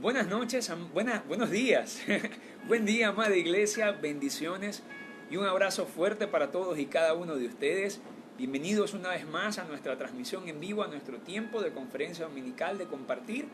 Buenas noches, buenos días. Buen día, amada iglesia, bendiciones y un abrazo fuerte para todos y cada uno de ustedes. Bienvenidos una vez más a nuestra transmisión en vivo, a nuestro tiempo de conferencia dominical de compartir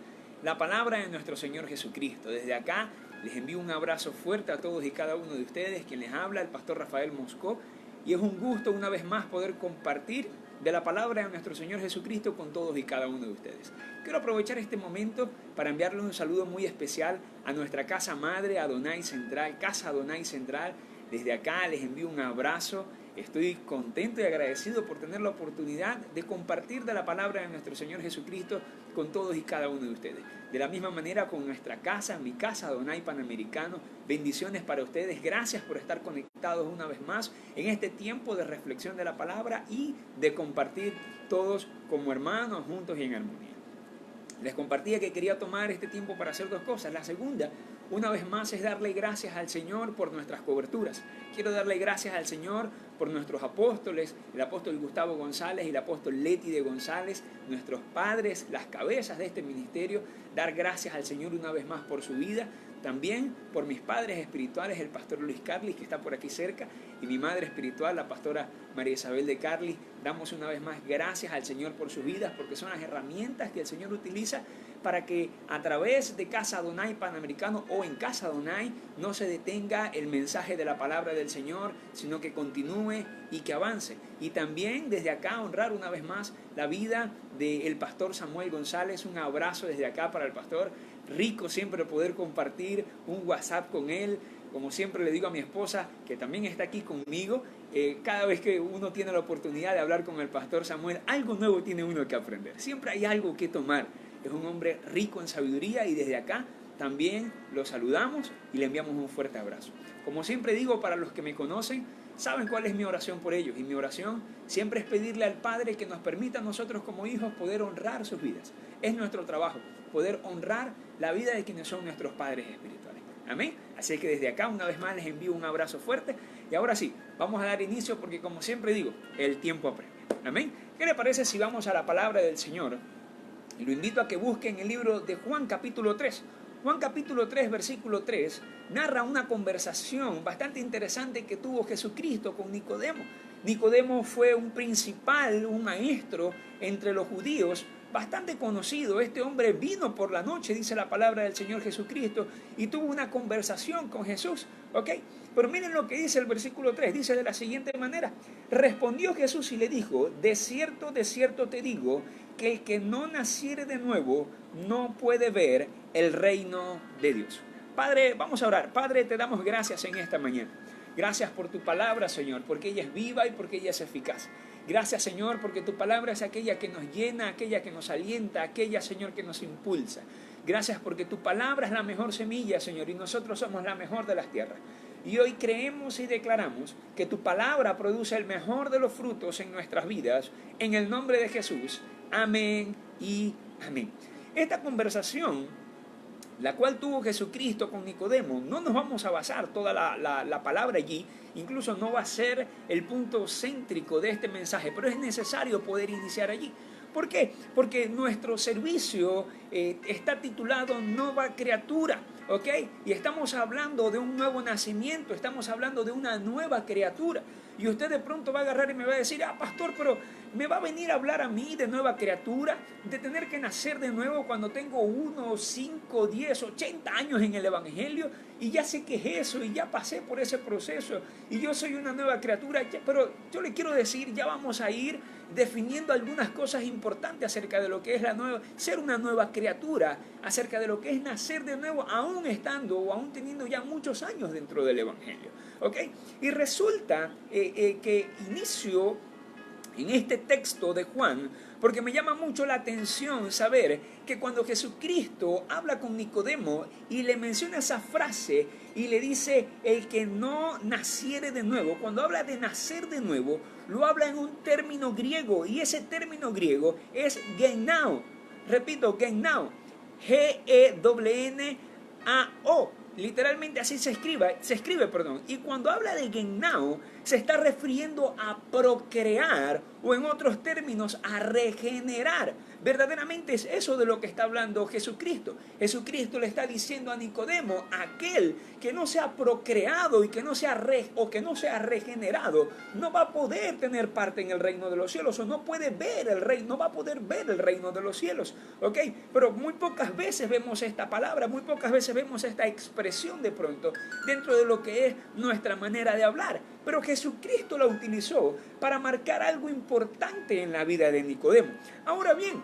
la palabra de nuestro Señor Jesucristo. Desde acá les envío un abrazo fuerte a todos y cada uno de ustedes. Quien les habla, el pastor Rafael Moscó. Y es un gusto una vez más poder compartir de la palabra de nuestro Señor Jesucristo con todos y cada uno de ustedes. Quiero aprovechar este momento para enviarle un saludo muy especial a nuestra casa madre, Adonai Central, Casa Adonai Central. Desde acá les envío un abrazo. Estoy contento y agradecido por tener la oportunidad de compartir de la palabra de nuestro Señor Jesucristo con todos y cada uno de ustedes. De la misma manera con nuestra casa, mi casa Adonai Panamericano, bendiciones para ustedes. Gracias por estar conectados una vez más en este tiempo de reflexión de la palabra y de compartir todos como hermanos juntos y en armonía. Les compartía que quería tomar este tiempo para hacer dos cosas. La segunda, una vez más, es darle gracias al Señor por nuestras coberturas. Quiero darle gracias al Señor por nuestros apóstoles, el apóstol Gustavo González y el apóstol Leti de González, nuestros padres, las cabezas de este ministerio. Dar gracias al Señor una vez más por su vida. También por mis padres espirituales, el pastor Luis Carlis, que está por aquí cerca, y mi madre espiritual, la pastora María Isabel de Carlis. Damos una vez más gracias al Señor por sus vidas, porque son las herramientas que el Señor utiliza para que a través de Casa Adonai Panamericano o en Casa Adonai no se detenga el mensaje de la palabra del Señor, sino que continúe y que avance. Y también desde acá honrar una vez más la vida del pastor Samuel González. Un abrazo desde acá para el pastor. Rico siempre poder compartir un WhatsApp con él. Como siempre le digo a mi esposa, que también está aquí conmigo, cada vez que uno tiene la oportunidad de hablar con el pastor Samuel, algo nuevo tiene uno que aprender. Siempre hay algo que tomar. Es un hombre rico en sabiduría y desde acá también lo saludamos y le enviamos un fuerte abrazo. Como siempre digo, para los que me conocen, saben cuál es mi oración por ellos. Y mi oración siempre es pedirle al Padre que nos permita a nosotros como hijos poder honrar sus vidas. Es nuestro trabajo, poder honrar la vida de quienes son nuestros padres espirituales. Amén. Así que desde acá una vez más les envío un abrazo fuerte. Y ahora sí, vamos a dar inicio porque como siempre digo, el tiempo apremia. Amén. ¿Qué le parece si vamos a la palabra del Señor? Y lo invito a que busquen el libro de Juan capítulo 3. Juan capítulo 3, versículo 3, narra una conversación bastante interesante que tuvo Jesucristo con Nicodemo. Nicodemo fue un principal, un maestro entre los judíos, bastante conocido. Este hombre vino por la noche, dice la palabra del Señor Jesucristo, y tuvo una conversación con Jesús. ¿Ok? Pero miren lo que dice el versículo 3, dice de la siguiente manera: respondió Jesús y le dijo, de cierto te digo, que el que no naciere de nuevo no puede ver el reino de Dios. Padre, vamos a orar. Padre, te damos gracias en esta mañana. Gracias por tu palabra, Señor, porque ella es viva y porque ella es eficaz. Gracias, Señor, porque tu palabra es aquella que nos llena, aquella que nos alienta, aquella, Señor, que nos impulsa. Gracias porque tu palabra es la mejor semilla, Señor, y nosotros somos la mejor de las tierras. Y hoy creemos y declaramos que tu palabra produce el mejor de los frutos en nuestras vidas. En el nombre de Jesús. Amén y amén. Esta conversación, la cual tuvo Jesucristo con Nicodemo, no nos vamos a basar toda la palabra allí, incluso no va a ser el punto céntrico de este mensaje, pero es necesario poder iniciar allí. ¿Por qué? Porque nuestro servicio está titulado Nueva Criatura, ¿ok? Y estamos hablando de un nuevo nacimiento, estamos hablando de una nueva criatura. Y usted de pronto va a agarrar y me va a decir, pastor, pero me va a venir a hablar a mí de nueva criatura, de tener que nacer de nuevo cuando tengo 1, 5, 10, 80 años en el Evangelio, y ya sé qué es eso, y ya pasé por ese proceso, y yo soy una nueva criatura. Pero yo le quiero decir, ya vamos a ir definiendo algunas cosas importantes acerca de lo que es ser una nueva criatura, acerca de lo que es nacer de nuevo, aún estando o aún teniendo ya muchos años dentro del Evangelio. ¿Ok? Y resulta que inicio en este texto de Juan, porque me llama mucho la atención saber que cuando Jesucristo habla con Nicodemo y le menciona esa frase y le dice el que no naciere de nuevo, cuando habla de nacer de nuevo, lo habla en un término griego, y ese término griego es genao. Repito, genao, G-E-N-N-A-O. Literalmente así se escribe. Y cuando habla de genao, se está refiriendo a procrear, o en otros términos, a regenerar. Verdaderamente es eso de lo que está hablando Jesucristo. Jesucristo le está diciendo a Nicodemo, aquel que no se ha procreado y que no se ha regenerado, no va a poder tener parte en el reino de los cielos, o no puede ver el reino, no va a poder ver el reino de los cielos. ¿Ok? Pero muy pocas veces vemos esta palabra, muy pocas veces vemos esta expresión de pronto dentro de lo que es nuestra manera de hablar. Pero Jesucristo la utilizó para marcar algo importante en la vida de Nicodemo. Ahora bien,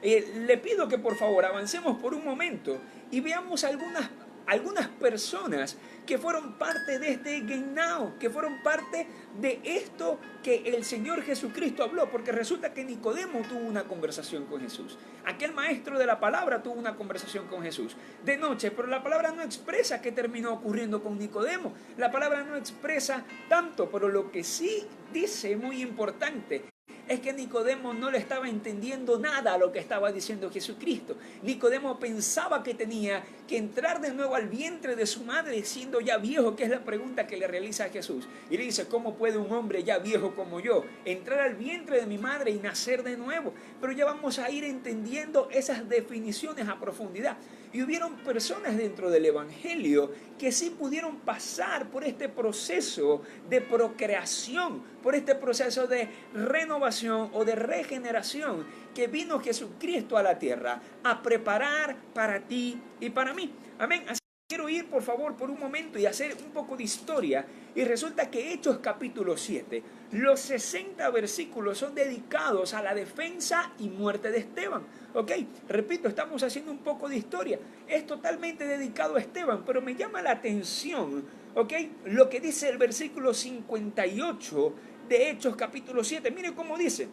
le pido que por favor avancemos por un momento y veamos algunas personas que fueron parte de este Genau, que fueron parte de esto que el Señor Jesucristo habló, porque resulta que Nicodemo tuvo una conversación con Jesús. Aquel maestro de la palabra tuvo una conversación con Jesús de noche, pero la palabra no expresa qué terminó ocurriendo con Nicodemo. La palabra no expresa tanto, pero lo que sí dice, muy importante, es que Nicodemo no le estaba entendiendo nada a lo que estaba diciendo Jesucristo. Nicodemo pensaba que tenía que entrar de nuevo al vientre de su madre siendo ya viejo, que es la pregunta que le realiza a Jesús. Y le dice, ¿cómo puede un hombre ya viejo como yo entrar al vientre de mi madre y nacer de nuevo? Pero ya vamos a ir entendiendo esas definiciones a profundidad. Y hubieron personas dentro del Evangelio que sí pudieron pasar por este proceso de procreación, por este proceso de renovación o de regeneración que vino Jesucristo a la tierra a preparar para ti y para mí. Amén. Así que quiero ir por favor por un momento y hacer un poco de historia. Y resulta que Hechos capítulo 7, los 60 versículos son dedicados a la defensa y muerte de Esteban. Ok, repito, estamos haciendo un poco de historia. Es totalmente dedicado a Esteban, pero me llama la atención, ok, lo que dice el versículo 58 de Hechos capítulo 7. Mire cómo dice.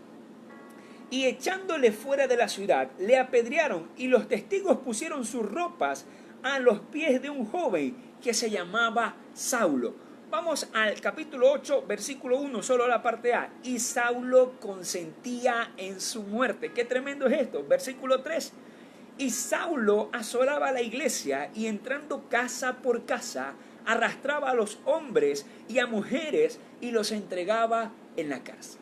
Y echándole fuera de la ciudad, le apedrearon y los testigos pusieron sus ropas a los pies de un joven que se llamaba Saulo. Vamos al capítulo 8, versículo 1, solo la parte A. Y Saulo consentía en su muerte. Qué tremendo es esto. Versículo 3. Y Saulo asolaba la iglesia y entrando casa por casa, arrastraba a los hombres y a mujeres y los entregaba en la cárcel.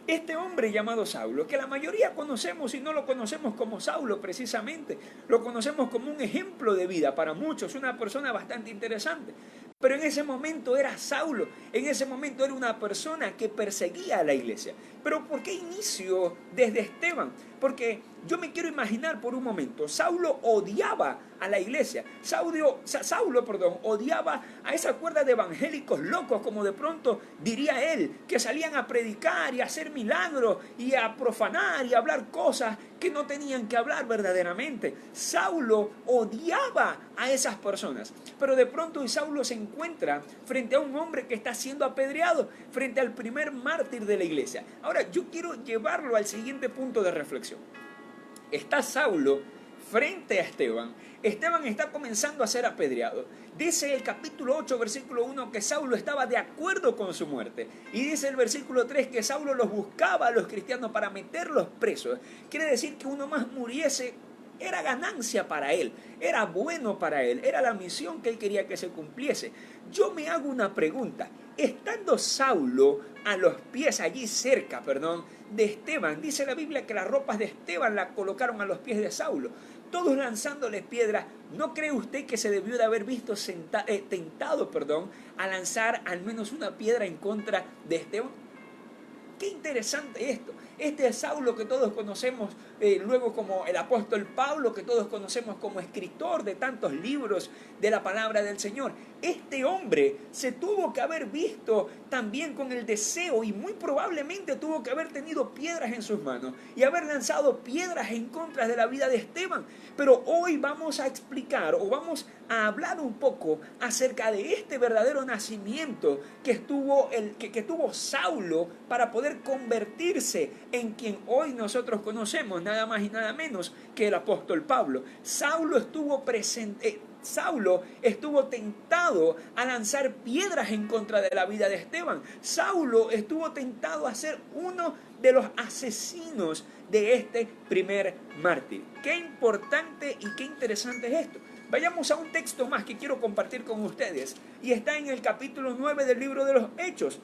Este hombre llamado Saulo, que la mayoría conocemos y no lo conocemos como Saulo precisamente, lo conocemos como un ejemplo de vida para muchos, una persona bastante interesante. Pero en ese momento era Saulo, en ese momento era una persona que perseguía a la iglesia. Pero ¿por qué inicio desde Esteban? Porque yo me quiero imaginar por un momento, Saulo odiaba a la iglesia, Saulo, odiaba a esa cuerda de evangélicos locos, como de pronto diría él, que salían a predicar y a hacer milagros y a profanar y a hablar cosas que no tenían que hablar verdaderamente. Saulo odiaba a esas personas, pero de pronto Saulo se encuentra frente a un hombre que está siendo apedreado, frente al primer mártir de la iglesia. Ahora, yo quiero llevarlo al siguiente punto de reflexión. Está Saulo frente a Esteban. Esteban está comenzando a ser apedreado. Dice el capítulo 8, versículo 1, que Saulo estaba de acuerdo con su muerte. Y dice el versículo 3 que Saulo los buscaba a los cristianos para meterlos presos. Quiere decir que uno más muriese era ganancia para él, era bueno para él, era la misión que él quería que se cumpliese. Yo me hago una pregunta. Estando Saulo a los pies, allí cerca, de Esteban, dice la Biblia que las ropas de Esteban la colocaron a los pies de Saulo, todos lanzándole piedras, ¿no cree usted que se debió de haber visto tentado a lanzar al menos una piedra en contra de Esteban? Qué interesante esto. Este es Saulo que todos conocemos luego como el apóstol Pablo, que todos conocemos como escritor de tantos libros de la palabra del Señor. Este hombre se tuvo que haber visto también con el deseo y muy probablemente tuvo que haber tenido piedras en sus manos y haber lanzado piedras en contra de la vida de Esteban. Pero hoy vamos a explicar o vamos a hablar un poco acerca de este verdadero nacimiento que tuvo Saulo para poder convertirse en quien hoy nosotros conocemos, nada más y nada menos que el apóstol Pablo. Saulo estuvo tentado a lanzar piedras en contra de la vida de Esteban. Saulo estuvo tentado a ser uno de los asesinos de este primer mártir. Qué importante y qué interesante es esto. Vayamos a un texto más que quiero compartir con ustedes y está en el capítulo 9 del libro de los Hechos.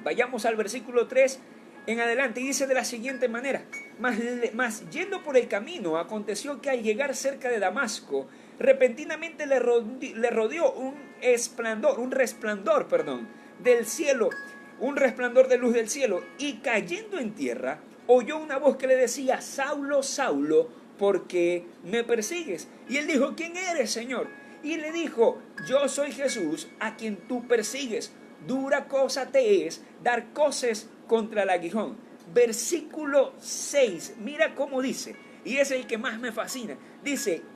Vayamos al versículo 3 en adelante y dice de la siguiente manera: Mas yendo por el camino, aconteció que al llegar cerca de Damasco, repentinamente le rodeó un resplandor del cielo, un resplandor de luz del cielo, y cayendo en tierra, oyó una voz que le decía: Saulo, Saulo, ¿por qué me persigues? Y él dijo: ¿quién eres, Señor? Y le dijo: yo soy Jesús, a quien tú persigues. Dura cosa te es dar coces contra el aguijón. Versículo 6, mira cómo dice, y es el que más me fascina.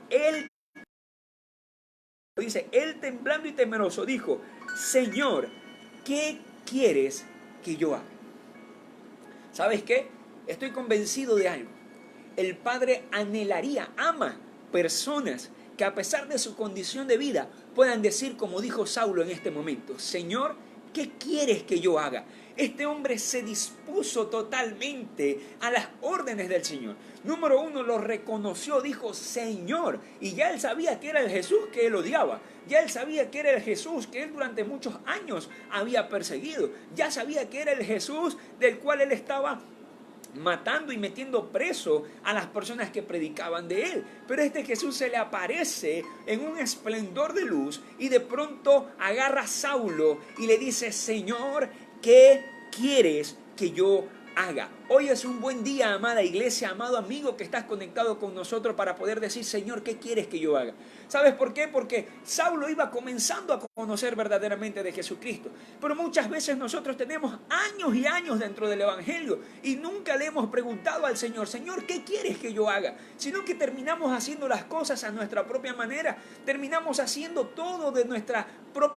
Él temblando y temeroso dijo: Señor, ¿qué quieres que yo haga? ¿Sabes qué? Estoy convencido de algo. El Padre ama personas que a pesar de su condición de vida puedan decir, como dijo Saulo en este momento: Señor, ¿qué quieres que yo haga? Este hombre se dispuso totalmente a las órdenes del Señor. Número uno, lo reconoció, dijo Señor, y ya él sabía que era el Jesús que él odiaba. Ya él sabía que era el Jesús que él durante muchos años había perseguido. Ya sabía que era el Jesús del cual él estaba matando y metiendo preso a las personas que predicaban de él. Pero este Jesús se le aparece en un esplendor de luz y de pronto agarra a Saulo y le dice: Señor, ¿qué quieres que yo haga? Hoy es un buen día, amada iglesia, amado amigo que estás conectado con nosotros, para poder decir: Señor, ¿qué quieres que yo haga? ¿Sabes por qué? Porque Saulo iba comenzando a conocer verdaderamente de Jesucristo. Pero muchas veces nosotros tenemos años y años dentro del Evangelio y nunca le hemos preguntado al Señor: Señor, ¿qué quieres que yo haga? Sino que terminamos haciendo las cosas a nuestra propia manera. Terminamos haciendo todo de nuestra propia.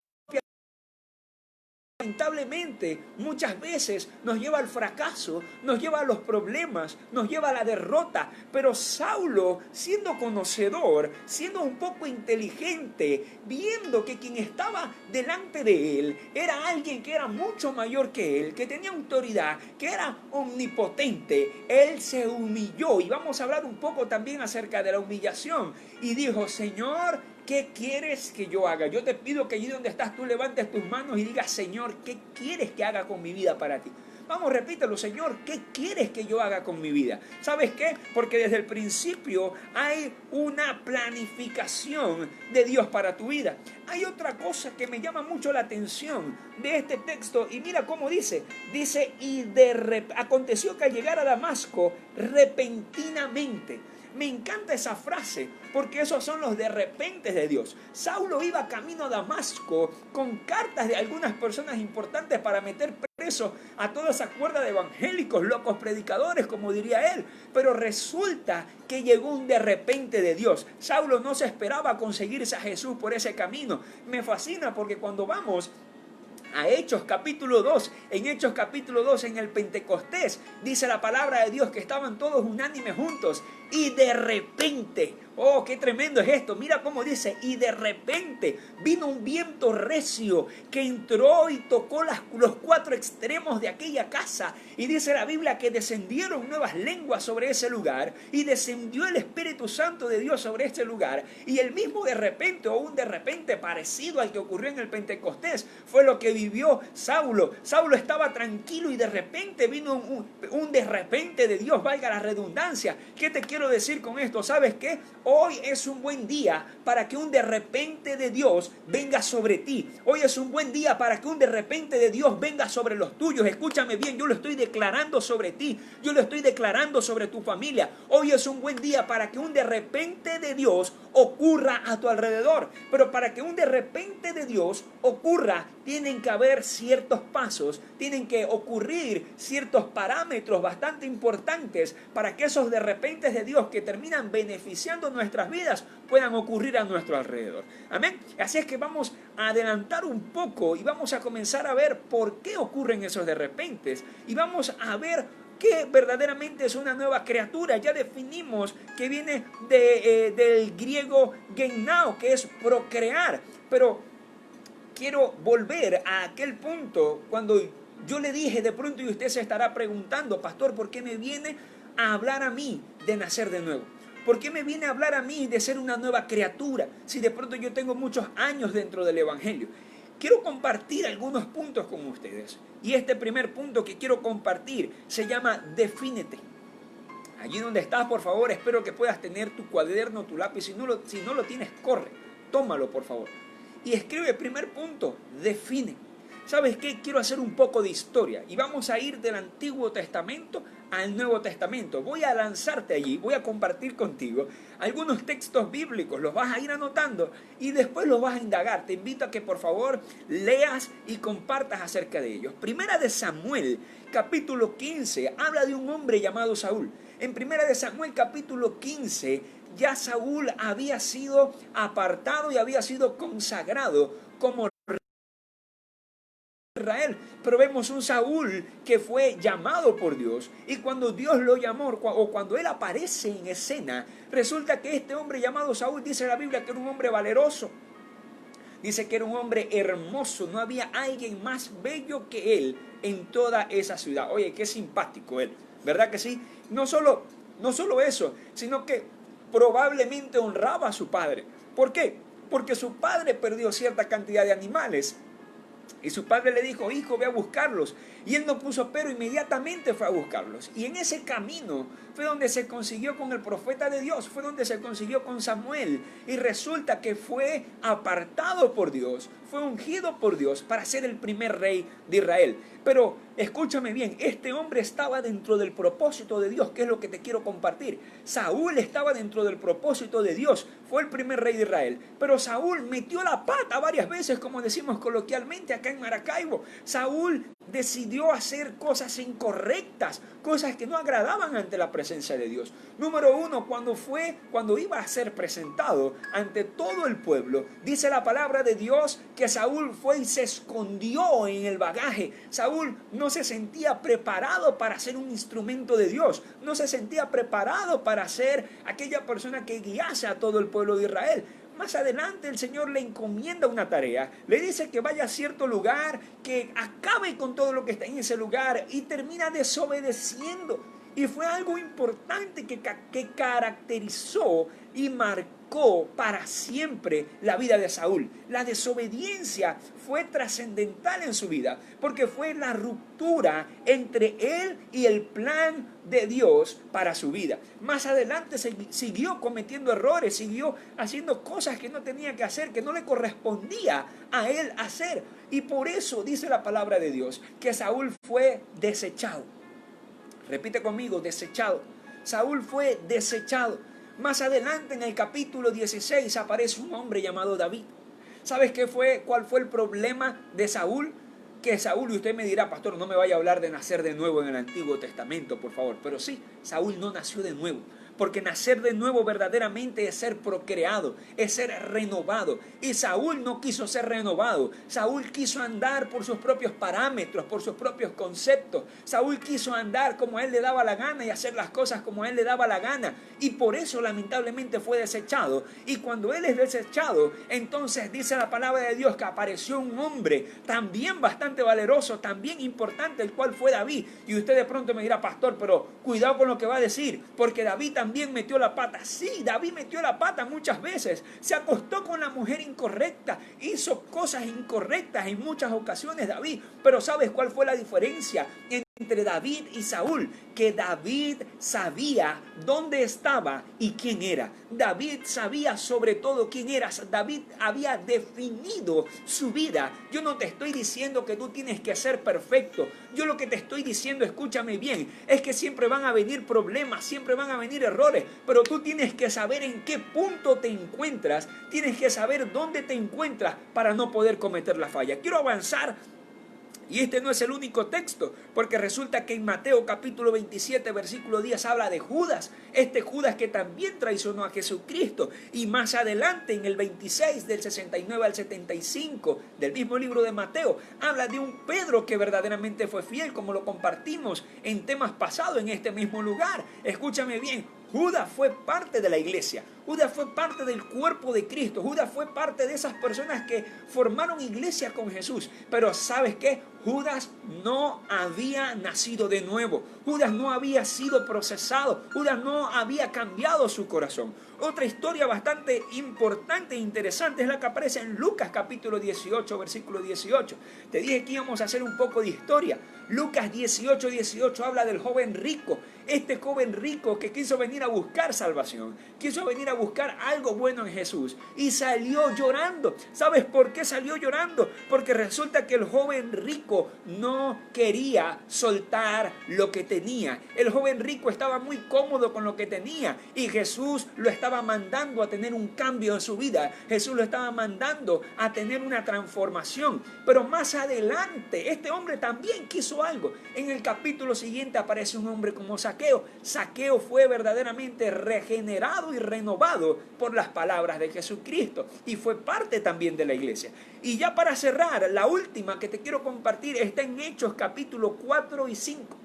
Lamentablemente, muchas veces nos lleva al fracaso, nos lleva a los problemas, nos lleva a la derrota. Pero Saulo, siendo conocedor, siendo un poco inteligente, viendo que quien estaba delante de él era alguien que era mucho mayor que él, que tenía autoridad, que era omnipotente, él se humilló. Y vamos a hablar un poco también acerca de la humillación. Y dijo: Señor, ¿qué quieres que yo haga? Yo te pido que allí donde estás tú levantes tus manos y digas: Señor, ¿qué quieres que haga con mi vida para ti? Vamos, repítelo: Señor, ¿qué quieres que yo haga con mi vida? ¿Sabes qué? Porque desde el principio hay una planificación de Dios para tu vida. Hay otra cosa que me llama mucho la atención de este texto, y mira cómo dice. Dice: aconteció que al llegar a Damasco, repentinamente. Me encanta esa frase, porque esos son los de repente de Dios. Saulo iba camino a Damasco con cartas de algunas personas importantes para meter preso a toda esa cuerda de evangélicos, locos predicadores, como diría él. Pero resulta que llegó un de repente de Dios. Saulo no se esperaba conseguirse a Jesús por ese camino. Me fascina porque cuando vamos a Hechos capítulo 2, en Hechos capítulo 2, en el Pentecostés, dice la palabra de Dios que estaban todos unánimes juntos y de repente, oh, qué tremendo es esto, mira cómo dice: y de repente vino un viento recio que entró y tocó los cuatro extremos de aquella casa, y dice la Biblia que descendieron nuevas lenguas sobre ese lugar, y descendió el Espíritu Santo de Dios sobre este lugar, y el mismo de repente, o un de repente parecido al que ocurrió en el Pentecostés, fue lo que vivió Saulo. Saulo estaba tranquilo y de repente vino un de repente de Dios, valga la redundancia. ¿Qué te quiero decir con esto? ¿Sabes qué? Hoy es un buen día para que un de repente de Dios venga sobre ti. Hoy es un buen día para que un de repente de Dios venga sobre los tuyos. Escúchame bien, yo lo estoy declarando sobre ti. Yo lo estoy declarando sobre tu familia. Hoy es un buen día para que un de repente de Dios ocurra a tu alrededor. Pero para que un de repente de Dios ocurra, tienen que haber ciertos pasos, tienen que ocurrir ciertos parámetros bastante importantes para que esos de repente de Dios que terminan beneficiando nuestras vidas puedan ocurrir a nuestro alrededor. Amén. Así es que vamos a adelantar un poco y vamos a comenzar a ver por qué ocurren esos de repentes, y vamos a ver que verdaderamente es una nueva criatura. Ya definimos que viene del griego gennao, que es procrear, pero quiero volver a aquel punto cuando yo le dije de pronto, y usted se estará preguntando: pastor, ¿por qué me viene a hablar a mí de nacer de nuevo? ¿Por qué me viene a hablar a mí de ser una nueva criatura si de pronto yo tengo muchos años dentro del Evangelio? Quiero compartir algunos puntos con ustedes, y este primer punto que quiero compartir se llama defínete. Allí donde estás, por favor, espero que puedas tener tu cuaderno, tu lápiz. Si no lo tienes, corre, tómalo, por favor. Y escribe, primer punto, define. ¿Sabes qué? Quiero hacer un poco de historia y vamos a ir del Antiguo Testamento al Nuevo Testamento. Voy a lanzarte allí, voy a compartir contigo algunos textos bíblicos, los vas a ir anotando y después los vas a indagar. Te invito a que por favor leas y compartas acerca de ellos. Primera de Samuel, capítulo 15, habla de un hombre llamado Saúl. En Primera de Samuel, capítulo 15, ya Saúl había sido apartado y había sido consagrado como Israel, pero vemos un Saúl que fue llamado por Dios y cuando Dios lo llamó o cuando él aparece en escena, resulta que este hombre llamado Saúl, dice la Biblia que era un hombre valeroso, dice que era un hombre hermoso, no había alguien más bello que él en toda esa ciudad. Oye, qué simpático él, ¿verdad que sí? No solo eso, sino que probablemente honraba a su padre. ¿Por qué? Porque su padre perdió cierta cantidad de animales. Y su padre le dijo, hijo, ve a buscarlos. Y él no puso pero, inmediatamente fue a buscarlos. Y en ese camino fue donde se consiguió con el profeta de Dios, fue donde se consiguió con Samuel. Y resulta que fue apartado por Dios, fue ungido por Dios para ser el primer rey de Israel. Pero escúchame bien, este hombre estaba dentro del propósito de Dios, que es lo que te quiero compartir. Saúl estaba dentro del propósito de Dios, fue el primer rey de Israel. Pero Saúl metió la pata varias veces, como decimos coloquialmente acá en Maracaibo. Saúl decidió hacer cosas incorrectas, cosas que no agradaban ante la presencia de Dios. Número uno, cuando iba a ser presentado ante todo el pueblo, dice la palabra de Dios que Saúl fue y se escondió en el bagaje. Saúl no se sentía preparado para ser un instrumento de Dios, no se sentía preparado para ser aquella persona que guiase a todo el pueblo de Israel. Más adelante el Señor le encomienda una tarea, le dice que vaya a cierto lugar, que acabe con todo lo que está en ese lugar y termina desobedeciendo. Y fue algo importante que caracterizó y marcó para siempre la vida de Saúl. La desobediencia fue trascendental en su vida, porque fue la ruptura entre él y el plan de Dios para su vida. Más adelante siguió cometiendo errores, siguió haciendo cosas que no tenía que hacer, que no le correspondía a él hacer. Y por eso dice la palabra de Dios que Saúl fue desechado. Repite conmigo, desechado. Saúl fue desechado. Más adelante en el capítulo 16 aparece un hombre llamado David. ¿Sabes cuál fue el problema de Saúl? Que Saúl, y usted me dirá, pastor, no me vaya a hablar de nacer de nuevo en el Antiguo Testamento, por favor. Pero sí, Saúl no nació de nuevo. Porque nacer de nuevo verdaderamente es ser procreado, es ser renovado. Y Saúl no quiso ser renovado. Saúl quiso andar por sus propios parámetros, por sus propios conceptos. Saúl quiso andar como a él le daba la gana y hacer las cosas como a él le daba la gana. Y por eso lamentablemente fue desechado. Y cuando él es desechado, entonces dice la palabra de Dios que apareció un hombre también bastante valeroso, también importante, el cual fue David. Y usted de pronto me dirá, pastor, pero cuidado con lo que va a decir, porque David también metió la pata. Sí, David metió la pata muchas veces. Se acostó con la mujer incorrecta. Hizo cosas incorrectas en muchas ocasiones David. Pero ¿sabes cuál fue la diferencia entre David y Saúl? Que David sabía dónde estaba y quién era. David sabía sobre todo quién era. David había definido su vida. Yo no te estoy diciendo que tú tienes que ser perfecto. Yo lo que te estoy diciendo, escúchame bien, es que siempre van a venir problemas, siempre van a venir errores, pero tú tienes que saber en qué punto te encuentras, tienes que saber dónde te encuentras para no poder cometer la falla. Quiero avanzar. Y este no es el único texto, porque resulta que en Mateo capítulo 27, versículo 10 habla de Judas. Este Judas que también traicionó a Jesucristo. Y más adelante en el 26 del 69 al 75 del mismo libro de Mateo, habla de un Pedro que verdaderamente fue fiel, como lo compartimos en temas pasados en este mismo lugar. Escúchame bien, Judas fue parte de la iglesia. Judas fue parte del cuerpo de Cristo. Judas fue parte de esas personas que formaron iglesia con Jesús. Pero ¿sabes qué? Judas no había nacido de nuevo. Judas no había sido procesado. Judas no había cambiado su corazón. Otra historia bastante importante e interesante es la que aparece en Lucas capítulo 18, versículo 18. Te dije que íbamos a hacer un poco de historia. Lucas 18, 18 habla del joven rico Este joven rico que quiso venir a buscar salvación, quiso venir a buscar algo bueno en Jesús y salió llorando. ¿Sabes por qué salió llorando? Porque resulta que el joven rico no quería soltar lo que tenía. El joven rico estaba muy cómodo con lo que tenía y Jesús lo estaba mandando a tener un cambio en su vida. Jesús lo estaba mandando a tener una transformación. Pero más adelante, este hombre también quiso algo. En el capítulo siguiente aparece un hombre como Zaqueo. Zaqueo fue verdaderamente regenerado y renovado por las palabras de Jesucristo y fue parte también de la iglesia. Y ya para cerrar, la última que te quiero compartir está en Hechos capítulo 4 y 5.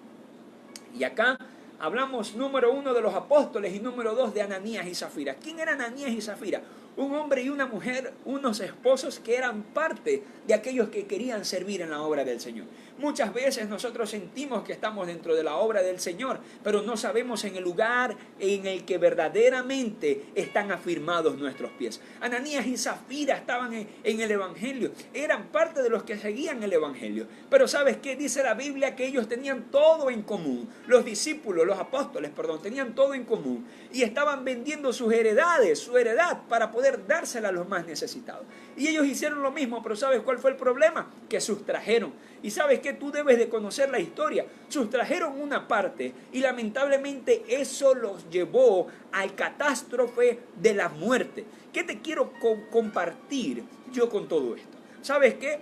Y acá hablamos número 1 de los apóstoles y número 2 de Ananías y Zafira. ¿Quién era Ananías y Zafira? Un hombre y una mujer, unos esposos que eran parte de aquellos que querían servir en la obra del Señor. Muchas veces nosotros sentimos que estamos dentro de la obra del Señor, pero no sabemos en el lugar en el que verdaderamente están afirmados nuestros pies. Ananías y Zafira estaban en el Evangelio, eran parte de los que seguían el Evangelio. Pero ¿sabes qué? Dice la Biblia que ellos tenían todo en común. Los discípulos, los apóstoles, tenían todo en común y estaban vendiendo sus heredades, su heredad para poder dársela a los más necesitados. Y ellos hicieron lo mismo, pero ¿sabes cuál fue el problema? Que sustrajeron. Y ¿sabes qué? Tú debes de conocer la historia. Sustrajeron una parte y lamentablemente eso los llevó al catástrofe de la muerte. ¿Qué te quiero compartir yo con todo esto? ¿Sabes qué?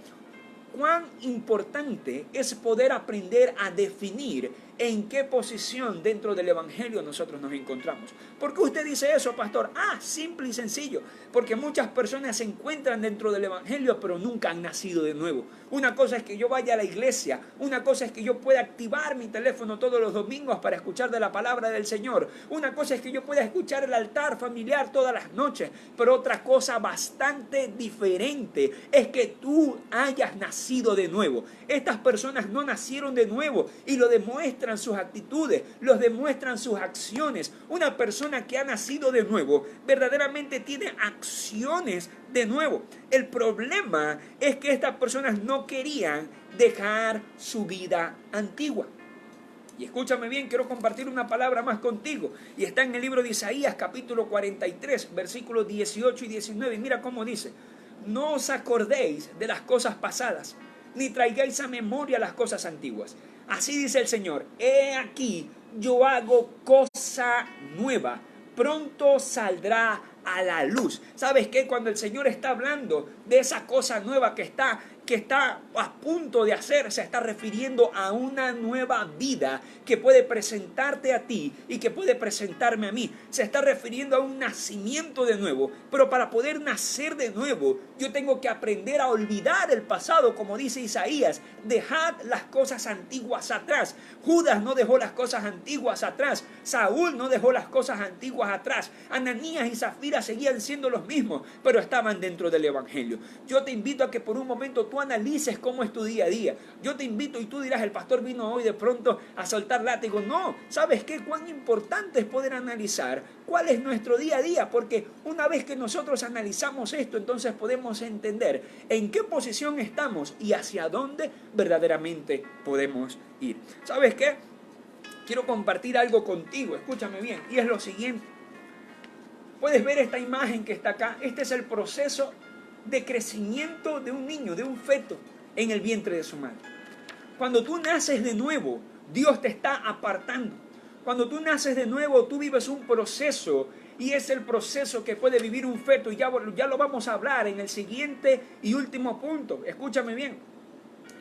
Cuán importante es poder aprender a definir en qué posición dentro del Evangelio nosotros nos encontramos. ¿Por qué usted dice eso, pastor? Simple y sencillo. Porque muchas personas se encuentran dentro del Evangelio, pero nunca han nacido de nuevo. Una cosa es que yo vaya a la iglesia. Una cosa es que yo pueda activar mi teléfono todos los domingos para escuchar de la palabra del Señor. Una cosa es que yo pueda escuchar el altar familiar todas las noches. Pero otra cosa bastante diferente es que tú hayas nacido de nuevo. Estas personas no nacieron de nuevo y lo demuestran sus actitudes, los demuestran sus acciones. Una persona que ha nacido de nuevo verdaderamente tiene acciones de nuevo. El problema es que estas personas no querían dejar su vida antigua. Y escúchame bien, quiero compartir una palabra más contigo. Y está en el libro de Isaías, capítulo 43, versículos 18 y 19. Y mira cómo dice: no os acordéis de las cosas pasadas, ni traigáis a memoria las cosas antiguas. Así dice el Señor: he aquí, yo hago cosa nueva, pronto saldrá a la luz. ¿Sabes qué? Cuando el Señor está hablando de esa cosa nueva que está a punto de hacer, se está refiriendo a una nueva vida que puede presentarte a ti y que puede presentarme a mí. Se está refiriendo a un nacimiento de nuevo. Pero para poder nacer de nuevo, yo tengo que aprender a olvidar el pasado, como dice Isaías: dejad las cosas antiguas atrás. Judas no dejó las cosas antiguas atrás. Saúl no dejó las cosas antiguas atrás. Ananías y Zafira seguían siendo los mismos, pero estaban dentro del Evangelio. Yo te invito a que por un momento tú analices cómo es tu día a día. Yo te invito, y tú dirás: el pastor vino hoy de pronto a soltar látigo. No, ¿sabes qué? Cuán importante es poder analizar cuál es nuestro día a día, porque una vez que nosotros analizamos esto, entonces podemos entender en qué posición estamos y hacia dónde verdaderamente podemos ir. ¿Sabes qué? Quiero compartir algo contigo, escúchame bien, y es lo siguiente. Puedes ver esta imagen que está acá. Este es el proceso de crecimiento de un niño, de un feto en el vientre de su madre. Cuando tú naces de nuevo, Dios te está apartando. Cuando tú naces de nuevo, tú vives un proceso, y es el proceso que puede vivir un feto, y ya lo vamos a hablar en el siguiente y último punto. Escúchame bien.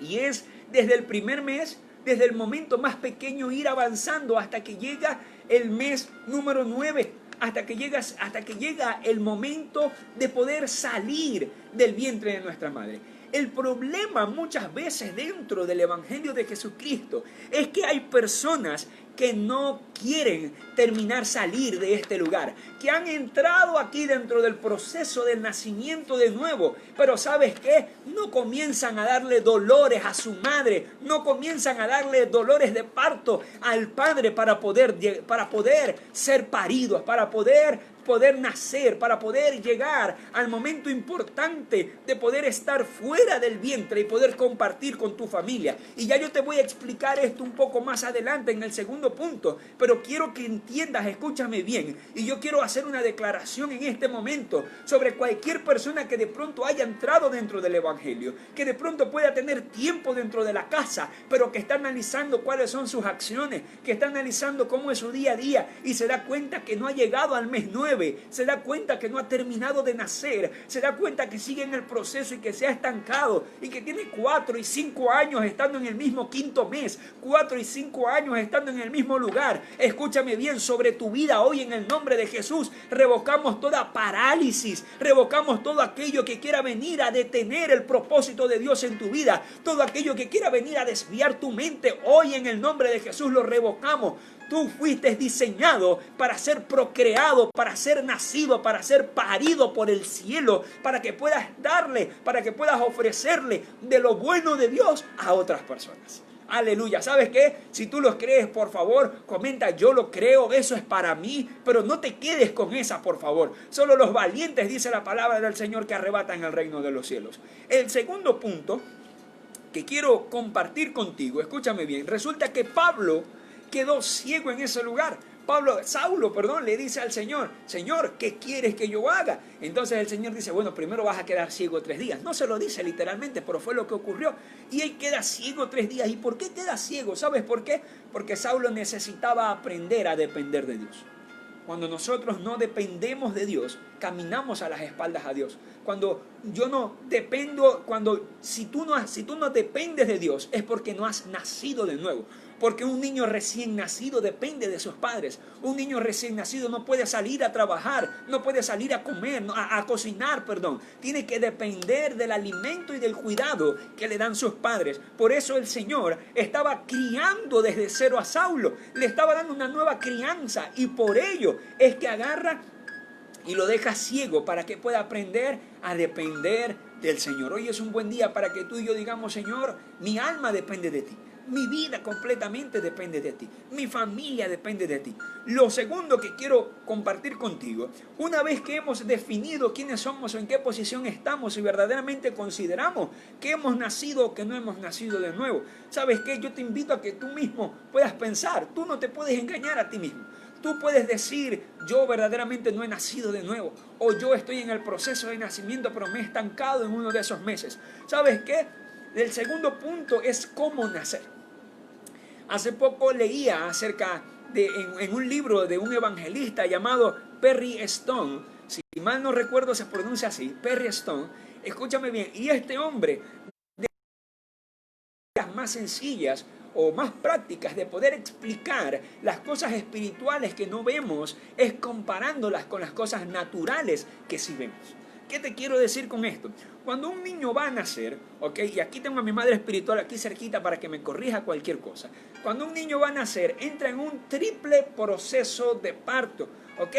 Y es desde el primer mes, desde el momento más pequeño, ir avanzando hasta que llega el mes número 9. Hasta que llega el momento de poder salir del vientre de nuestra madre. El problema muchas veces dentro del Evangelio de Jesucristo es que hay personas que no quieren salir de este lugar, que han entrado aquí dentro del proceso del nacimiento de nuevo, pero ¿sabes qué? No comienzan a darle dolores a su madre, no comienzan a darle dolores de parto al padre para poder ser paridos, para poder poder nacer, para poder llegar al momento importante de poder estar fuera del vientre y poder compartir con tu familia. Y ya yo te voy a explicar esto un poco más adelante en el segundo punto, pero quiero que entiendas, escúchame bien, y yo quiero hacer una declaración en este momento sobre cualquier persona que de pronto haya entrado dentro del Evangelio, que de pronto pueda tener tiempo dentro de la casa, pero que está analizando cuáles son sus acciones, que está analizando cómo es su día a día y se da cuenta que no ha llegado al mes 9, se da cuenta que no ha terminado de nacer, se da cuenta que sigue en el proceso y que se ha estancado y que tiene 4 y 5 años estando en el mismo quinto mes, 4 y 5 años estando en el mismo lugar. Escúchame bien, sobre tu vida hoy en el nombre de Jesús revocamos toda parálisis, revocamos todo aquello que quiera venir a detener el propósito de Dios en tu vida, todo aquello que quiera venir a desviar tu mente. Hoy en el nombre de Jesús lo revocamos. Tú fuiste diseñado para ser procreado, para ser nacido, para ser parido por el cielo, para que puedas darle, para que puedas ofrecerle de lo bueno de Dios a otras personas. Aleluya. ¿Sabes qué? Si tú lo crees, por favor, comenta: yo lo creo, eso es para mí. Pero no te quedes con esa, por favor. Solo los valientes, dice la palabra del Señor, que arrebatan el reino de los cielos. El segundo punto que quiero compartir contigo, escúchame bien, resulta que Pablo quedó ciego en ese lugar. Saulo, le dice al Señor: Señor, ¿qué quieres que yo haga? Entonces el Señor dice: bueno, primero vas a quedar ciego 3 días. No se lo dice literalmente, pero fue lo que ocurrió. Y él queda ciego 3 días. ¿Y por qué queda ciego? ¿Sabes por qué? Porque Saulo necesitaba aprender a depender de Dios. Cuando nosotros no dependemos de Dios, caminamos a las espaldas a Dios. Cuando yo no dependo, si tú no dependes de Dios, es porque no has nacido de nuevo. Porque un niño recién nacido depende de sus padres. Un niño recién nacido no puede salir a trabajar, no puede salir a comer, a cocinar, perdón. Tiene que depender del alimento y del cuidado que le dan sus padres. Por eso el Señor estaba criando desde cero a Saulo. Le estaba dando una nueva crianza y por ello es que agarra y lo deja ciego para que pueda aprender a depender del Señor. Hoy es un buen día para que tú y yo digamos: Señor, mi alma depende de ti. Mi vida completamente depende de ti. Mi familia depende de ti. Lo segundo que quiero compartir contigo, una vez que hemos definido quiénes somos o en qué posición estamos y verdaderamente consideramos que hemos nacido o que no hemos nacido de nuevo, ¿sabes qué? Yo te invito a que tú mismo puedas pensar. Tú no te puedes engañar a ti mismo. Tú puedes decir: yo verdaderamente no he nacido de nuevo, o yo estoy en el proceso de nacimiento pero me he estancado en uno de esos meses. ¿Sabes qué? El segundo punto es cómo nacer. Hace poco leía acerca en un libro de un evangelista llamado Perry Stone. Si mal no recuerdo se pronuncia así, Perry Stone. Escúchame bien, y este hombre, de las más sencillas o más prácticas de poder explicar las cosas espirituales que no vemos, es comparándolas con las cosas naturales que sí vemos. ¿Qué te quiero decir con esto? Cuando un niño va a nacer, ¿ok? Y aquí tengo a mi madre espiritual aquí cerquita para que me corrija cualquier cosa. Cuando un niño va a nacer, entra en un triple proceso de parto, ¿ok?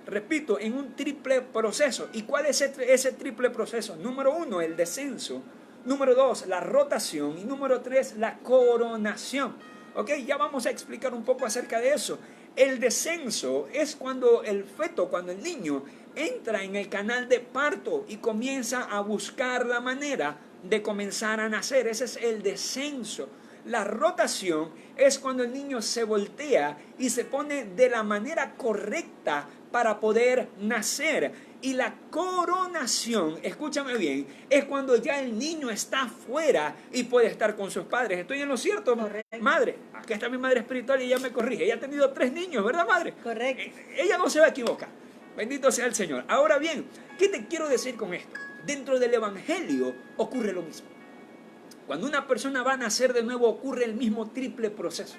Repito, en un triple proceso. ¿Y cuál es ese triple proceso? Número 1, el descenso. Número 2, la rotación. Y número 3, la coronación. ¿Ok? Ya vamos a explicar un poco acerca de eso. El descenso es cuando el feto, cuando el niño entra en el canal de parto y comienza a buscar la manera de comenzar a nacer. Ese es el descenso. La rotación es cuando el niño se voltea y se pone de la manera correcta para poder nacer. Y la coronación, escúchame bien, es cuando ya el niño está fuera y puede estar con sus padres. ¿Estoy en lo cierto, madre? Aquí está mi madre espiritual y ella me corrige. Ella ha tenido 3 niños, ¿verdad, madre? Correcto. Ella no se va a equivocar. Bendito sea el Señor. Ahora bien, ¿qué te quiero decir con esto? Dentro del Evangelio ocurre lo mismo. Cuando una persona va a nacer de nuevo, ocurre el mismo triple proceso.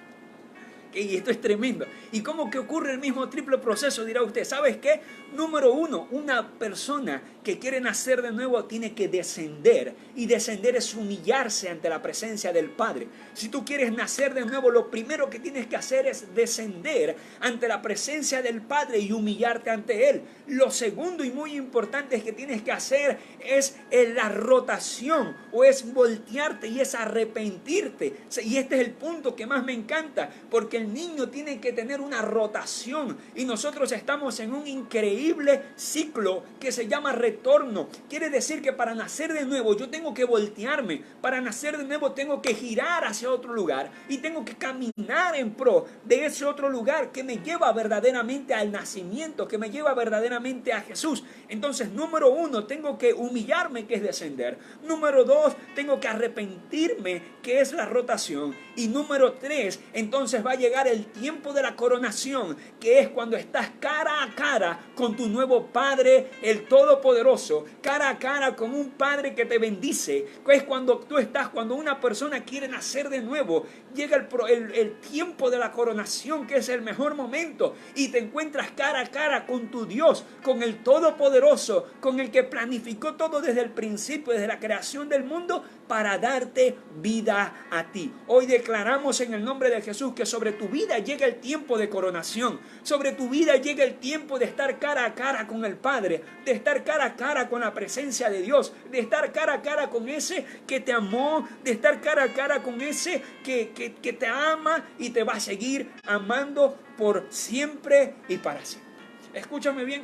Y esto es tremendo. ¿Y cómo que ocurre el mismo triple proceso? Dirá usted. ¿Sabes qué? Número 1, una persona que quiere nacer de nuevo tiene que descender. Y descender es humillarse ante la presencia del Padre. Si tú quieres nacer de nuevo, lo primero que tienes que hacer es descender ante la presencia del Padre y humillarte ante Él. Lo segundo y muy importante que tienes que hacer es la rotación o es voltearte y es arrepentirte. Y este es el punto que más me encanta, porque el el niño tiene que tener una rotación y nosotros estamos en un increíble ciclo que se llama retorno. Quiere decir que para nacer de nuevo yo tengo que voltearme, para nacer de nuevo tengo que girar hacia otro lugar y tengo que caminar en pro de ese otro lugar que me lleva verdaderamente al nacimiento, que me lleva verdaderamente a Jesús. Entonces, número 1, tengo que humillarme, que es descender. Número 2, tengo que arrepentirme, que es la rotación. Y número 3, entonces va a llegar el tiempo de la coronación, que es cuando estás cara a cara con tu nuevo Padre, el Todopoderoso, cara a cara con un Padre que te bendice. Es cuando tú estás, cuando una persona quiere nacer de nuevo, llega el tiempo de la coronación, que es el mejor momento, y te encuentras cara a cara con tu Dios, con el Todopoderoso, con el que planificó todo desde el principio, desde la creación del mundo, para darte vida a ti. Hoy declaramos en el nombre de Jesús que sobre tu vida llega el tiempo de coronación, sobre tu vida llega el tiempo de estar cara a cara con el Padre, de estar cara a cara con la presencia de Dios, de estar cara a cara con ese que te amó, de estar cara a cara con ese que te ama y te va a seguir amando por siempre y para siempre. Escúchame bien,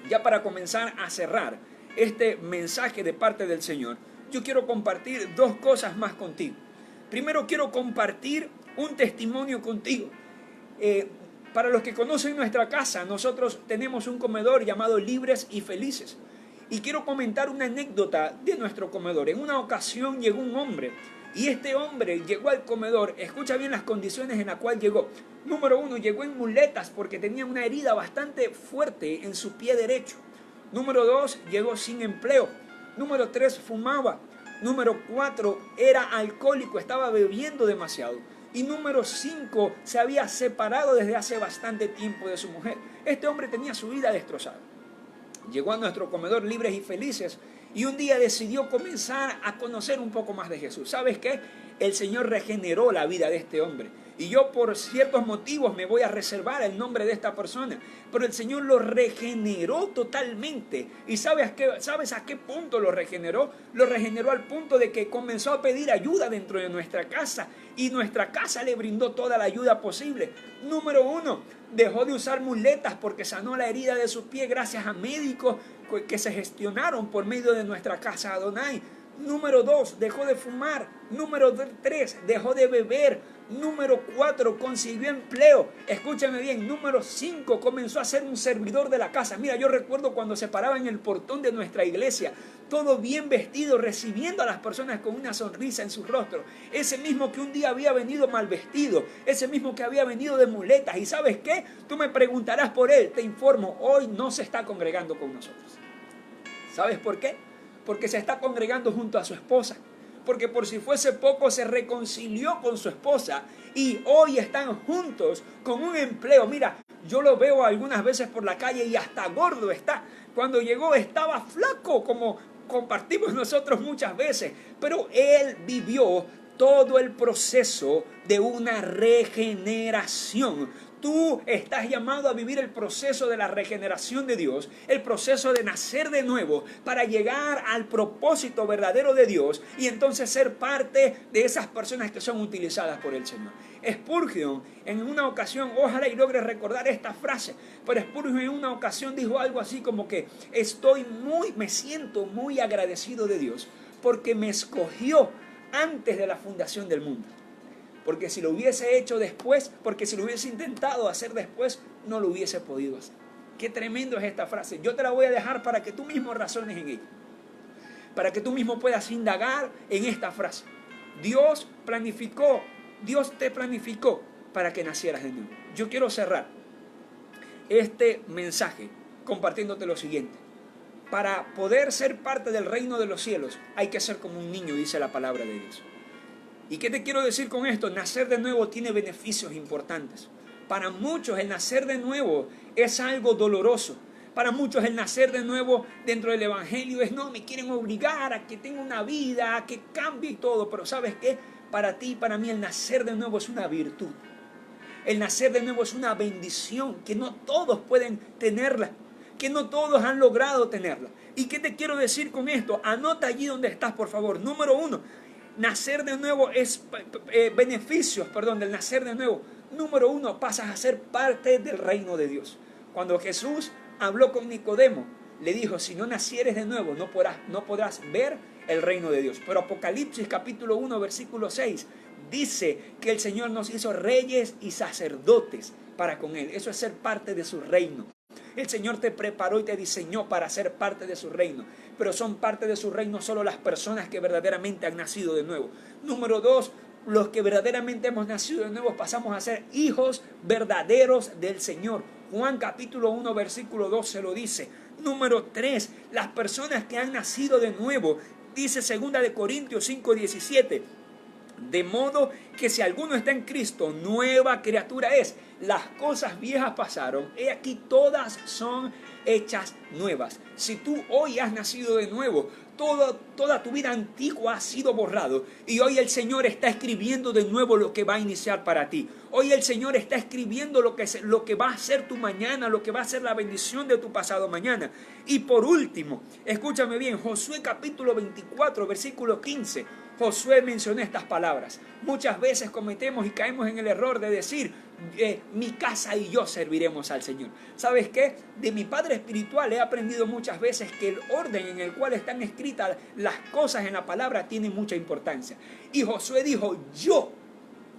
ya para comenzar a cerrar este mensaje de parte del Señor, yo quiero compartir 2 cosas más contigo. Primero, quiero compartir un testimonio contigo. Para los que conocen nuestra casa, nosotros tenemos un comedor llamado Libres y Felices. Y quiero comentar una anécdota de nuestro comedor. En una ocasión llegó un hombre, y este hombre llegó al comedor. Escucha bien las condiciones en las cuales llegó. Número 1, llegó en muletas porque tenía una herida bastante fuerte en su pie derecho. Número 2, llegó sin empleo. Número 3, fumaba. Número 4, era alcohólico, estaba bebiendo demasiado. Y número 5, se había separado desde hace bastante tiempo de su mujer. Este hombre tenía su vida destrozada. Llegó a nuestro comedor Libres y Felices y un día decidió comenzar a conocer un poco más de Jesús. ¿Sabes qué? El Señor regeneró la vida de este hombre. Y yo por ciertos motivos me voy a reservar el nombre de esta persona. Pero el Señor lo regeneró totalmente. ¿Y sabes a qué punto lo regeneró? Lo regeneró al punto de que comenzó a pedir ayuda dentro de nuestra casa. Y nuestra casa le brindó toda la ayuda posible. Número 1, dejó de usar muletas porque sanó la herida de su pie gracias a médicos que se gestionaron por medio de nuestra casa Adonai. Número 2, dejó de fumar. Número 3, dejó de beber. Número 4, consiguió empleo. Escúchame bien. Número 5, comenzó a ser un servidor de la casa. Mira, yo recuerdo cuando se paraba en el portón de nuestra iglesia, todo bien vestido, recibiendo a las personas con una sonrisa en su rostro. Ese mismo que un día había venido mal vestido, ese mismo que había venido de muletas. ¿Y sabes qué? Tú me preguntarás por él. Te informo, hoy no se está congregando con nosotros. ¿Sabes por qué? Porque se está congregando junto a su esposa. Porque por si fuese poco se reconcilió con su esposa y hoy están juntos con un empleo. Mira, yo lo veo algunas veces por la calle y hasta gordo está. Cuando llegó estaba flaco, como compartimos nosotros muchas veces, pero él vivió todo el proceso de una regeneración. Tú estás llamado a vivir el proceso de la regeneración de Dios, el proceso de nacer de nuevo para llegar al propósito verdadero de Dios y entonces ser parte de esas personas que son utilizadas por el Señor. Spurgeon en una ocasión, ojalá y logre recordar esta frase, pero Spurgeon en una ocasión dijo algo así como que me siento muy agradecido de Dios porque me escogió antes de la fundación del mundo. Porque si lo hubiese hecho después, porque si lo hubiese intentado hacer después, no lo hubiese podido hacer. Qué tremendo es esta frase. Yo te la voy a dejar para que tú mismo razones en ella. Para que tú mismo puedas indagar en esta frase. Dios te planificó para que nacieras de nuevo. Yo quiero cerrar este mensaje compartiéndote lo siguiente. Para poder ser parte del reino de los cielos, hay que ser como un niño, dice la palabra de Dios. ¿Y qué te quiero decir con esto? Nacer de nuevo tiene beneficios importantes. Para muchos el nacer de nuevo es algo doloroso. Para muchos el nacer de nuevo dentro del evangelio es no, me quieren obligar a que tenga una vida, a que cambie y todo. Pero ¿sabes qué? Para ti y para mí el nacer de nuevo es una virtud. El nacer de nuevo es una bendición que no todos pueden tenerla, que no todos han logrado tenerla. ¿Y qué te quiero decir con esto? Anota allí donde estás, por favor. Número 1. Nacer de nuevo es beneficios del nacer de nuevo. Número uno, pasas a ser parte del reino de Dios. Cuando Jesús habló con Nicodemo, le dijo, si no nacieres de nuevo, no podrás ver el reino de Dios. Pero Apocalipsis capítulo 1, versículo 6, dice que el Señor nos hizo reyes y sacerdotes para con Él. Eso es ser parte de su reino. El Señor te preparó y te diseñó para ser parte de su reino. Pero son parte de su reino solo las personas que verdaderamente han nacido de nuevo. Número dos, los que verdaderamente hemos nacido de nuevo pasamos a ser hijos verdaderos del Señor. Juan capítulo 1 versículo 12 lo dice. Número 3, las personas que han nacido de nuevo, dice 2 de Corintios 5, 17. De modo que si alguno está en Cristo, nueva criatura es. Las cosas viejas pasaron, he aquí todas son hechas nuevas. Si tú hoy has nacido de nuevo, toda tu vida antigua ha sido borrado y hoy el Señor está escribiendo de nuevo lo que va a iniciar para ti. Hoy el Señor está escribiendo lo que va a ser tu mañana, lo que va a ser la bendición de tu pasado mañana. Y por último, escúchame bien, Josué capítulo 24, versículo 15. Josué mencionó estas palabras. Muchas veces cometemos y caemos en el error de decir, mi casa y yo serviremos al Señor. ¿Sabes qué? De mi padre espiritual he aprendido muchas veces que el orden en el cual están escritas las cosas en la palabra tiene mucha importancia. Y Josué dijo, yo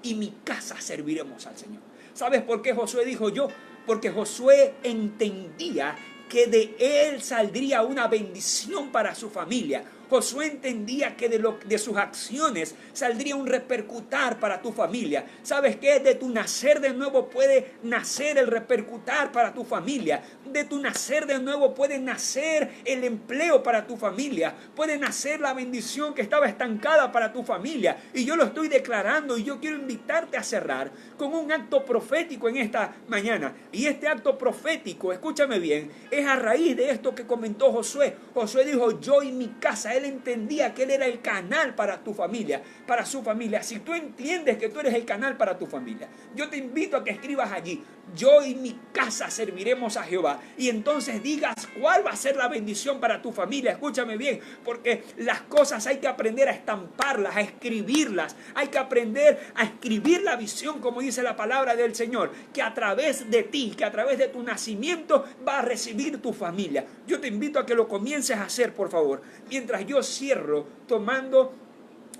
y mi casa serviremos al Señor. ¿Sabes por qué Josué dijo yo? Porque Josué entendía que de él saldría una bendición para su familia. Josué entendía que de sus acciones saldría un repercutar para tu familia. ¿Sabes qué? De tu nacer de nuevo puede nacer el repercutar para tu familia. De tu nacer de nuevo puede nacer el empleo para tu familia. Puede nacer la bendición que estaba estancada para tu familia. Y yo lo estoy declarando y yo quiero invitarte a cerrar con un acto profético en esta mañana. Y este acto profético, escúchame bien, es a raíz de esto que comentó Josué. Josué dijo, yo y mi casa. Él entendía que él era el canal para tu familia, para su familia. Si tú entiendes que tú eres el canal para tu familia, yo te invito a que escribas allí, yo y mi casa serviremos a Jehová. Y entonces digas cuál va a ser la bendición para tu familia. Escúchame bien, porque las cosas hay que aprender a estamparlas, a escribirlas. Hay que aprender a escribir la visión, como dice la palabra del Señor, que a través de ti, que a través de tu nacimiento va a recibir tu familia. Yo te invito a que lo comiences a hacer, por favor. Mientras yo cierro tomando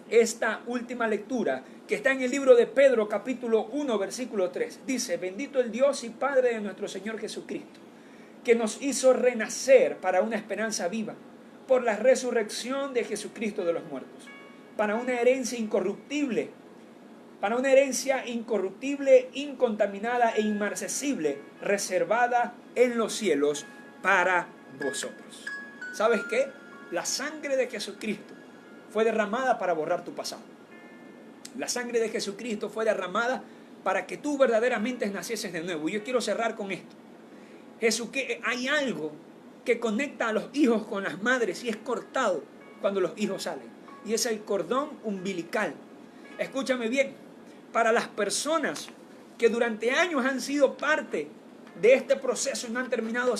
esta última lectura que está en el libro de Pedro capítulo 1 versículo 3. Dice, bendito el Dios y Padre de nuestro Señor Jesucristo, que nos hizo renacer para una esperanza viva por la resurrección de Jesucristo de los muertos, para una herencia incorruptible, incontaminada e inmarcesible, reservada en los cielos para vosotros. ¿Sabes qué? La sangre de Jesucristo fue derramada para borrar tu pasado. La sangre de Jesucristo fue derramada para que tú verdaderamente nacieses de nuevo. Y yo quiero cerrar con esto. Hay algo que conecta a los hijos con las madres y es cortado cuando los hijos salen. Y es el cordón umbilical. Escúchame bien. Para las personas que durante años han sido parte de este proceso y no han terminado de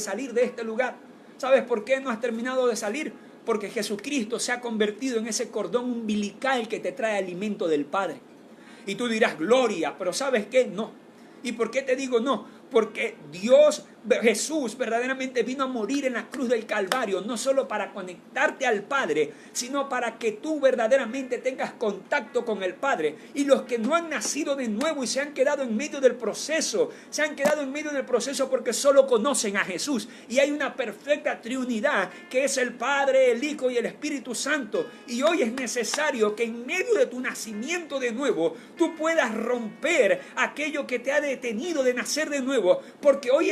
salir de este lugar. ¿Sabes por qué no has terminado de salir? Porque Jesucristo se ha convertido en ese cordón umbilical que te trae alimento del Padre. Y tú dirás, gloria, pero ¿sabes qué? No. ¿Y por qué te digo no? Porque Jesús verdaderamente vino a morir en la cruz del Calvario, no solo para conectarte al Padre, sino para que tú verdaderamente tengas contacto con el Padre. Y los que no han nacido de nuevo y se han quedado en medio del proceso, porque solo conocen a Jesús. Y hay una perfecta trinidad que es el Padre, el Hijo y el Espíritu Santo. Y hoy es necesario que en medio de tu nacimiento de nuevo, tú puedas romper aquello que te ha detenido de nacer de nuevo. Porque hoy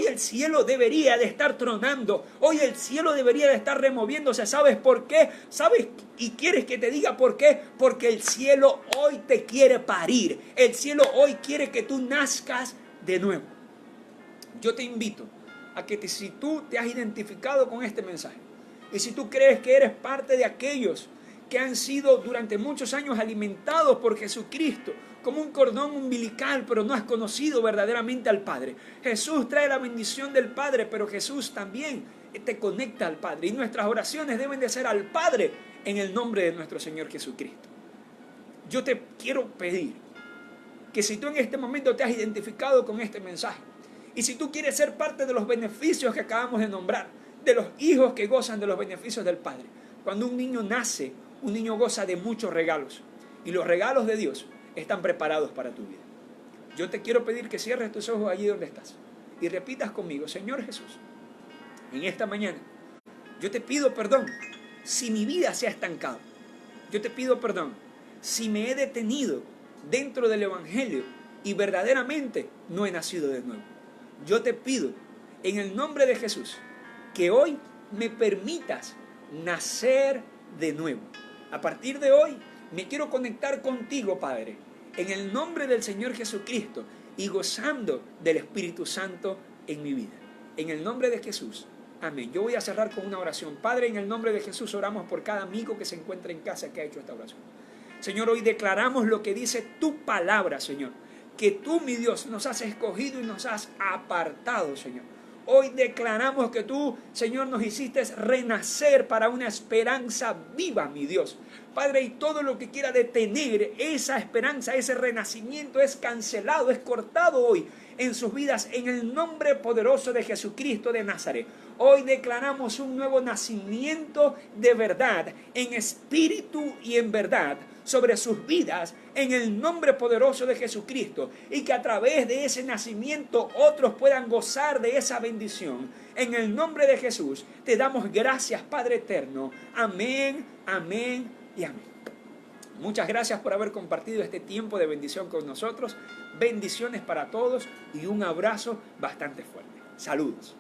el cielo debería de estar tronando. Hoy el cielo debería de estar removiéndose. ¿Sabes por qué? ¿Sabes? ¿Y quieres que te diga por qué? Porque el cielo hoy te quiere parir. El cielo hoy quiere que tú nazcas de nuevo. Yo te invito a que si tú te has identificado con este mensaje y si tú crees que eres parte de aquellos que han sido durante muchos años alimentados por Jesucristo como un cordón umbilical, pero no has conocido verdaderamente al Padre. Jesús trae la bendición del Padre, pero Jesús también te conecta al Padre. Y nuestras oraciones deben de ser al Padre en el nombre de nuestro Señor Jesucristo. Yo te quiero pedir que si tú en este momento te has identificado con este mensaje, y si tú quieres ser parte de los beneficios que acabamos de nombrar, de los hijos que gozan de los beneficios del Padre, cuando un niño nace, un niño goza de muchos regalos, y los regalos de Dios están preparados para tu vida. Yo te quiero pedir que cierres tus ojos allí donde estás y repitas conmigo: Señor Jesús, en esta mañana yo te pido perdón si mi vida se ha estancado. Yo te pido perdón si me he detenido dentro del Evangelio y verdaderamente no he nacido de nuevo. Yo te pido en el nombre de Jesús que hoy me permitas nacer de nuevo. A partir de hoy me quiero conectar contigo, Padre, en el nombre del Señor Jesucristo y gozando del Espíritu Santo en mi vida. En el nombre de Jesús. Amén. Yo voy a cerrar con una oración. Padre, en el nombre de Jesús oramos por cada amigo que se encuentra en casa que ha hecho esta oración. Señor, hoy declaramos lo que dice tu palabra, Señor. Que tú, mi Dios, nos has escogido y nos has apartado, Señor. Hoy declaramos que tú, Señor, nos hiciste renacer para una esperanza viva, mi Dios. Padre, y todo lo que quiera detener esa esperanza, ese renacimiento es cancelado, es cortado hoy en sus vidas en el nombre poderoso de Jesucristo de Nazaret. Hoy declaramos un nuevo nacimiento de verdad, en espíritu y en verdad, sobre sus vidas en el nombre poderoso de Jesucristo, y que a través de ese nacimiento otros puedan gozar de esa bendición. En el nombre de Jesús te damos gracias, Padre eterno. Amén, amén y amén. Muchas gracias por haber compartido este tiempo de bendición con nosotros. Bendiciones para todos y un abrazo bastante fuerte. Saludos.